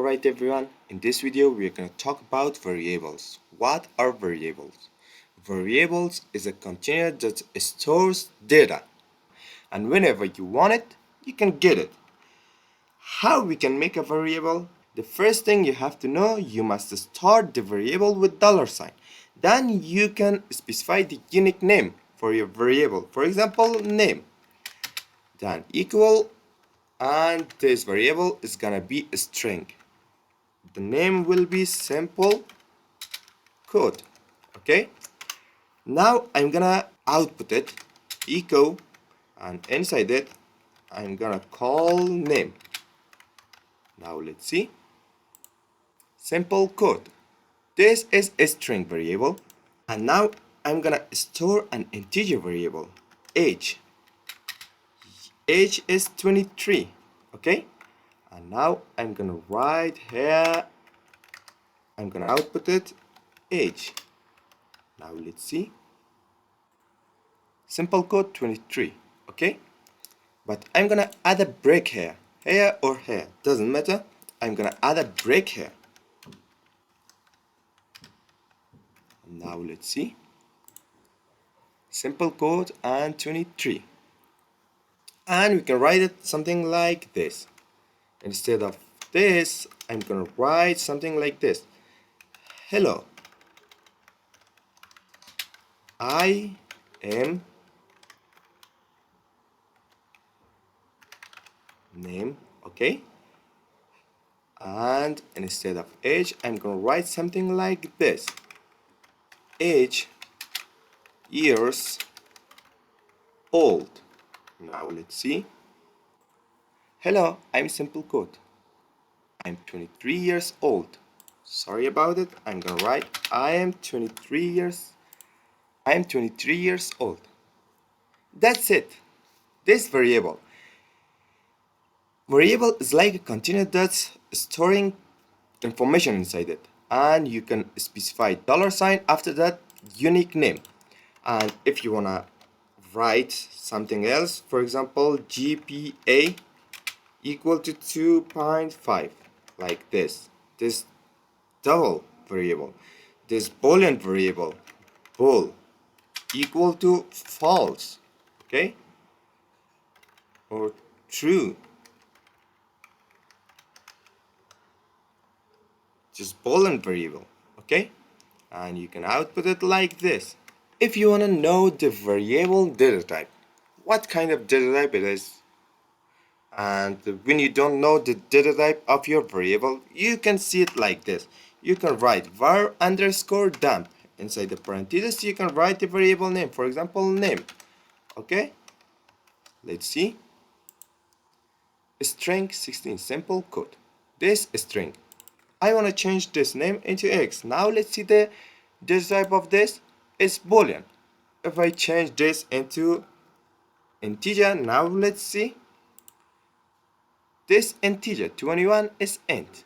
Alright everyone, in this video we are going to talk about variables. What are variables? Variables is a container that stores data, and whenever you want it, you can get it. How we can make a variable? The first thing you have to know, you must start the variable with $sign. Then you can specify the unique name for your variable. For example, name. Then equal, and this variable is gonna be a string. The name will be simple code. Okay, now I'm gonna output it echo, and inside it I'm gonna call name. Now let's see. Simple code. This is a string variable, and now I'm gonna store an integer variable age. Age is 23. Okay, and now I'm gonna write here, I'm gonna output it age. Now let's see. Simple code 23. Okay, but I'm gonna add a break here or here, doesn't matter. I'm gonna add a break here. Now let's see. Simple code and 23, and we can write it something like this. Instead of this, I'm gonna write something like this. Hello, I am name. Okay, and instead of age, I'm gonna write something like this. Age years old. Now let's see. Hello, I'm simple code. I'm 23 years old. Sorry about it. I'm gonna write I am 23 years old. That's it. This variable is like a container that's storing information inside it, and you can specify $sign after that unique name. And if you wanna write something else, for example, GPA equal to 2.5, like this double variable, this boolean variable bool equal to false, okay, or true, just boolean variable. Okay, and you can output it like this. If you want to know the variable data type, what kind of data type it is, and when you don't know the data type of your variable, you can see it like this. You can write var underscore dump. Inside the parentheses, you can write the variable name, for example, name. Okay, let's see. String 16, simple code. This string, I want to change this name into X. Now let's see the data type of this is boolean. If I change this into integer, now let's see. This integer 21 is int.